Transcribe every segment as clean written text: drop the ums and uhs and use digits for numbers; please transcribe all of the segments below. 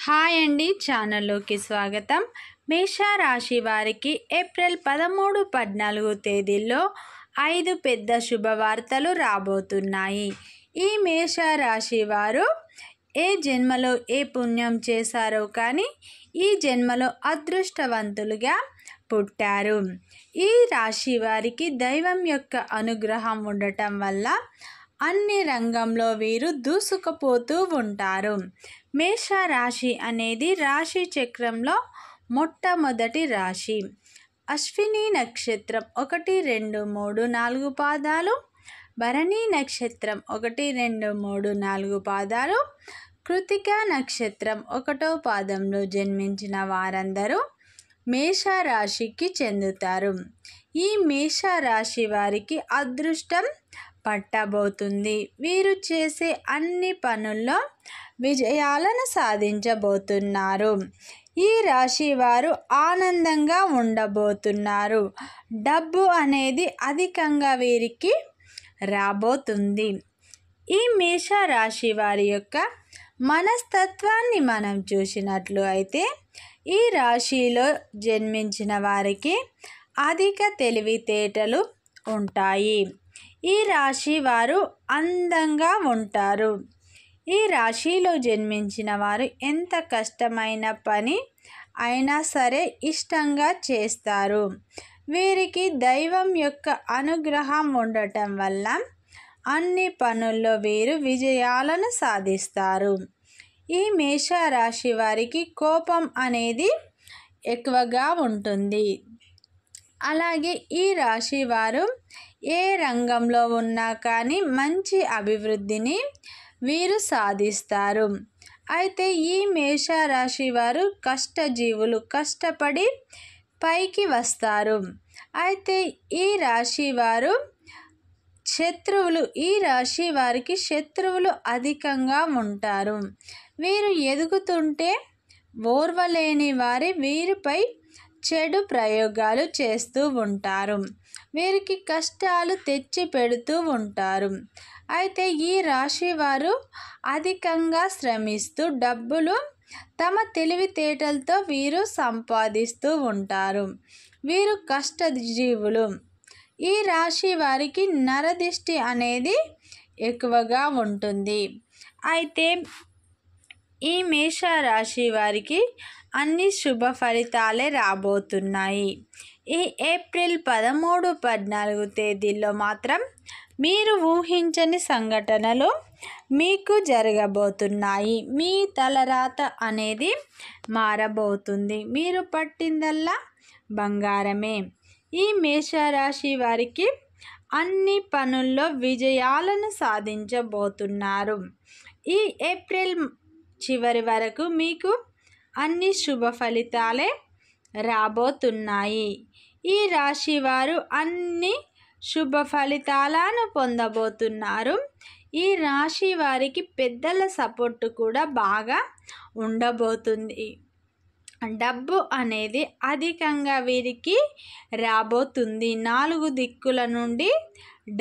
Hi అండి, ఛానల్లోకి స్వాగతం. మేషరాశి వారికి ఏప్రిల్ 13, 14 తేదీల్లో 5 పెద్ద శుభవార్తలు రాబోతున్నాయి. ఈ మేషరాశి వారు ఏ జన్మలో ఏ పుణ్యం చేశారో కానీ ఈ జన్మలో అదృష్టవంతులుగా పుట్టారు. ఈ రాశి వారికి దైవం యొక్క అనుగ్రహం ఉండటం వల్ల అన్ని రంగంలో వీరు దూసుకుపోతూ ఉంటారు. మేషరాశి అనేది రాశి చక్రంలో మొట్టమొదటి రాశి. అశ్విని నక్షత్రం 1, 2, 3, 4 పాదాలు, భరణి నక్షత్రం 1, 2, 3, 4 పాదాలు, కృతిక నక్షత్రం 1వ పాదంలో జన్మించిన వారందరూ మేషరాశికి చెందుతారు. ఈ మేషరాశి వారికి అదృష్టం పట్టబోతుంది. వీరు చేసే అన్ని పనుల్లో విజయాలను సాధించబోతున్నారు. ఈ రాశి వారు ఆనందంగా ఉండబోతున్నారు. డబ్బు అనేది అధికంగా వీరికి రాబోతుంది. ఈ మేషరాశి వారి యొక్క మనస్తత్వాన్ని మనం చూసినట్లు అయితే ఈ రాశిలో జన్మించిన వారికి అధిక తెలివితేటలు ఉంటాయి. ఈ రాశి వారు అందంగా ఉంటారు. ఈ రాశిలో జన్మించిన వారు ఎంత కష్టమైన పని అయినా సరే ఇష్టంగా చేస్తారు. వీరికి దైవం యొక్క అనుగ్రహం ఉండటం వల్ల అన్ని పనుల్లో వీరు విజయాలను సాధిస్తారు. ఈ మేషరాశి వారికి కోపం అనేది ఎక్కువగా ఉంటుంది. అలాగే ఈ రాశి వారు ఏ రంగంలో ఉన్నా కానీ మంచి అభివృద్ధిని వీరు సాధిస్తారు. అయితే ఈ మేషరాశి వారు కష్టజీవులు, కష్టపడి పైకి వస్తారు. అయితే ఈ రాశి వారు ఈ రాశి వారికి శత్రువులు అధికంగా ఉంటారు. వీరు ఎదుగుతుంటే ఓర్వలేని వారి వీరిపై చెడు ప్రయోగాలు చేస్తూ ఉంటారు. వీరికి కష్టాలు తెచ్చి పెడుతూ ఉంటారు. అయితే ఈ రాశి వారు అధికంగా శ్రమిస్తూ డబ్బులు తమ తెలివితేటలతో వీరు సంపాదిస్తూ ఉంటారు. వీరు కష్టజీవులు. ఈ రాశి వారికి నరదిష్టి అనేది ఎక్కువగా ఉంటుంది. అయితే ఈ మేషరాశి వారికి అన్ని శుభ ఫలితాలే రాబోతున్నాయి. ఈ ఏప్రిల్ 13, 14 తేదీల్లో మాత్రం మీరు ఊహించని సంఘటనలు మీకు జరగబోతున్నాయి. మీ తలరాత అనేది మారబోతుంది. మీరు పట్టిందల్లా బంగారమే. ఈ మేషరాశి వారికి అన్ని పనుల్లో విజయాలను సాధించబోతున్నారు. ఈ ఏప్రిల్ చివరి వరకు మీకు అన్ని శుభ ఫలితాలే రాబోతున్నాయి. ఈ రాశి వారు అన్ని శుభ ఫలితాలను పొందబోతున్నారు. ఈ రాశి వారికి పెద్దల సపోర్టు కూడా బాగా ఉండబోతుంది. డబ్బు అనేది అధికంగా వీరికి రాబోతుంది. 4 దిక్కుల నుండి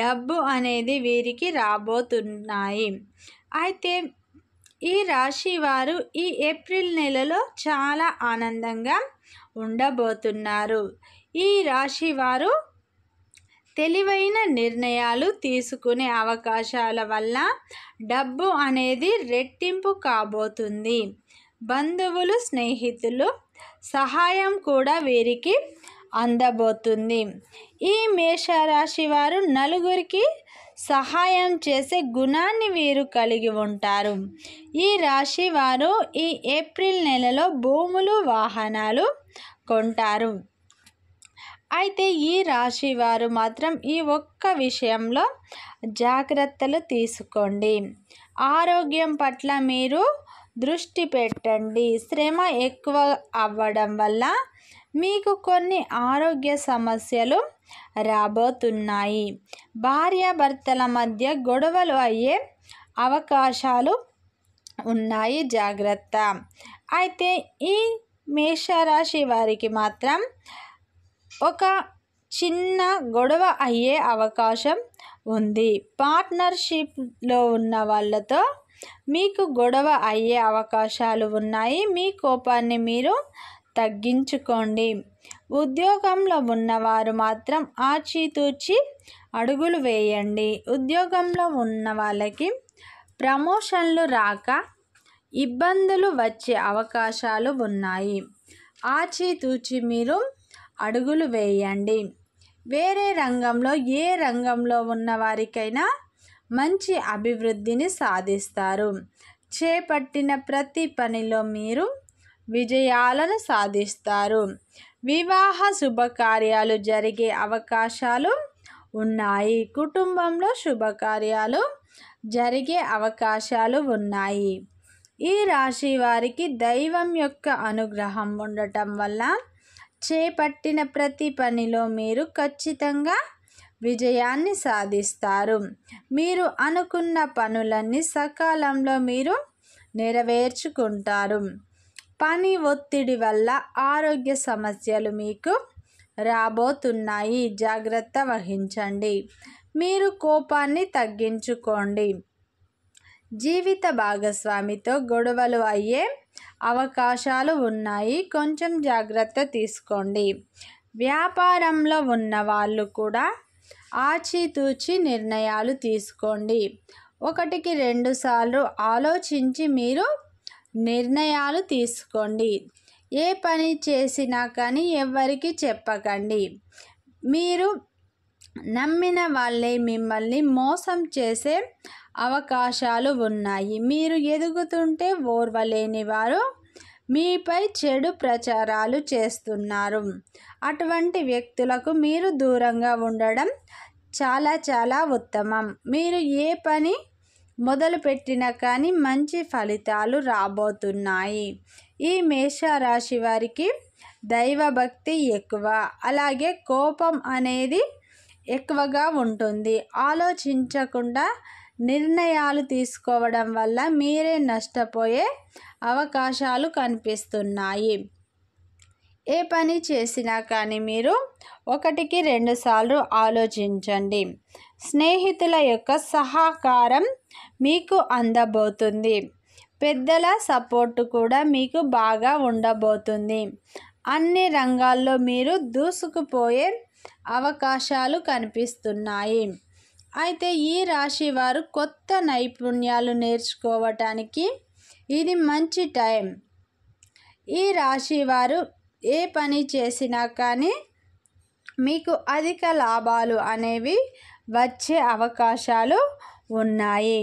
డబ్బు అనేది వీరికి రాబోతున్నాయి. అయితే ఈ రాశి వారు ఈ ఏప్రిల్ నెలలో చాలా ఆనందంగా ఉండబోతున్నారు. ఈ రాశి వారు తెలివైన నిర్ణయాలు తీసుకునే అవకాశాల వల్ల డబ్బు అనేది రెట్టింపు కాబోతుంది. బంధువులు, స్నేహితులు సహాయం కూడా వీరికి అందబోతుంది. ఈ మేషరాశి వారు నలుగురికి సహాయం చేసే గుణాన్ని వీరు కలిగి ఉంటారు. ఈ రాశి వారు ఈ ఏప్రిల్ నెలలో భూములు, వాహనాలు కొంటారు. అయితే ఈ రాశి వారు మాత్రం ఈ ఒక్క విషయంలో జాగ్రత్తలు తీసుకోండి. ఆరోగ్యం పట్ల మీరు దృష్టి పెట్టండి. శ్రమ ఎక్కువ అవ్వడం వల్ల మీకు కొన్ని ఆరోగ్య సమస్యలు రాబోతున్నాయి. భార్యాభర్తల మధ్య గొడవలు అయ్యే అవకాశాలు ఉన్నాయి, జాగ్రత్త. అయితే ఈ మేషరాశి వారికి మాత్రం ఒక చిన్న గొడవ అయ్యే అవకాశం ఉంది. పార్ట్నర్షిప్లో ఉన్న వాళ్ళతో మీకు గొడవ అయ్యే అవకాశాలు ఉన్నాయి. మీ కోపాన్ని మీరు తగ్గించుకోండి. ఉద్యోగంలో ఉన్నవారు మాత్రం ఆచితూచి అడుగులు వేయండి. ఉద్యోగంలో ఉన్న వాళ్ళకి ప్రమోషన్లు రాక ఇబ్బందులు వచ్చే అవకాశాలు ఉన్నాయి. ఆచితూచి మీరు అడుగులు వేయండి. వేరే రంగంలో ఏ రంగంలో ఉన్న వారికైనా మంచి అభివృద్ధిని సాధిస్తారు. చేపట్టిన ప్రతి పనిలో మీరు విజయాలను సాధిస్తారు. వివాహ శుభకార్యాలు జరిగే అవకాశాలు ఉన్నాయి. కుటుంబంలో శుభకార్యాలు జరిగే అవకాశాలు ఉన్నాయి. ఈ రాశి వారికి దైవం యొక్క అనుగ్రహం ఉండటం వల్ల చేపట్టిన ప్రతి పనిలో మీరు ఖచ్చితంగా విజయాన్ని సాధిస్తారు. మీరు అనుకున్న పనులన్నీ సకాలంలో మీరు నెరవేర్చుకుంటారు. పని ఒత్తిడి వల్ల ఆరోగ్య సమస్యలు మీకు రాబోతున్నాయి. జాగ్రత్త వహించండి. మీరు కోపాన్ని తగ్గించుకోండి. జీవిత భాగస్వామితో గొడవలు అయ్యే అవకాశాలు ఉన్నాయి. కొంచెం జాగ్రత్త తీసుకోండి. వ్యాపారంలో ఉన్న వాళ్ళు కూడా ఆచితూచి నిర్ణయాలు తీసుకోండి. 1-2 సార్లు ఆలోచించి మీరు నిర్ణయాలు తీసుకోండి. ఏ పని చేసినా కానీ ఎవ్వరికి చెప్పకండి. మీరు నమ్మిన వాళ్ళే మిమ్మల్ని మోసం చేసే అవకాశాలు ఉన్నాయి. మీరు ఎదుగుతుంటే ఓర్వలేని వారు మీపై చెడు ప్రచారాలు చేస్తున్నారు. అటువంటి వ్యక్తులకు మీరు దూరంగా ఉండడం చాలా ఉత్తమం. మీరు ఏ పని మొదలుపెట్టినా కానీ మంచి ఫలితాలు రాబోతున్నాయి. ఈ మేషరాశి వారికి దైవభక్తి ఎక్కువ, అలాగే కోపం అనేది ఎక్కువగా ఉంటుంది. ఆలోచించకుండా నిర్ణయాలు తీసుకోవడం వల్ల మీరే నష్టపోయే అవకాశాలు కనిపిస్తున్నాయి. ఏ పని చేసినా కానీ మీరు 1-2 సార్లు ఆలోచించండి. స్నేహితుల యొక్క సహకారం మీకు అందబోతుంది. పెద్దల సపోర్టు కూడా మీకు బాగా ఉండబోతుంది. అన్ని రంగాల్లో మీరు దూసుకుపోయే అవకాశాలు కనిపిస్తున్నాయి. అయితే ఈ రాశి వారు కొత్త నైపుణ్యాలు నేర్చుకోవటానికి ఇది మంచి టైం. ఈ రాశి వారు ఏ పని చేసినా కానీ మీకు అధిక లాభాలు అనేవి వచ్చే అవకాశాలు ఉన్నాయి.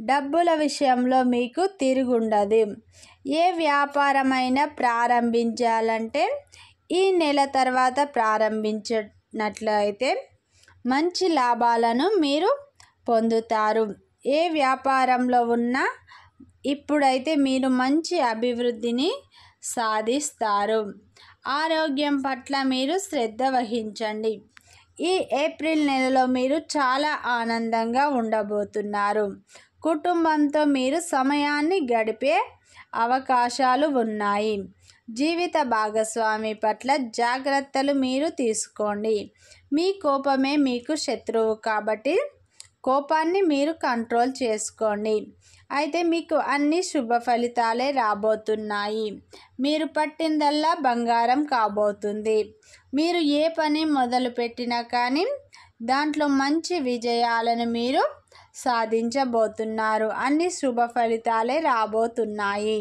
డబ్బుల విషయంలో మీకు తిరుగుండదు. ఏ వ్యాపారమైనా ప్రారంభించాలంటే ఈ నెల తర్వాత ప్రారంభించినట్లయితే మంచి లాభాలను మీరు పొందుతారు. ఏ వ్యాపారంలో ఉన్నా ఇప్పుడైతే మీరు మంచి అభివృద్ధిని సాధిస్తారు. ఆరోగ్యం పట్ల మీరు శ్రద్ధ వహించండి. ఈ ఏప్రిల్ నెలలో మీరు చాలా ఆనందంగా ఉండబోతున్నారు. కుటుంబంతో మీరు సమయాన్ని గడిపే అవకాశాలు ఉన్నాయి. జీవిత భాగస్వామి పట్ల జాగ్రత్తలు మీరు తీసుకోండి. మీ కోపమే మీకు శత్రువు కాబట్టి కోపాన్ని మీరు కంట్రోల్ చేసుకోండి. అయితే మీకు అన్ని శుభ ఫలితాలే రాబోతున్నాయి. మీరు పట్టిందల్లా బంగారం కాబోతుంది. మీరు ఏ పని మొదలుపెట్టినా కానీ దాంట్లో మంచి విజయాలను మీరు సాధించబోతున్నారు. అన్ని శుభ ఫలితాలే రాబోతున్నాయి.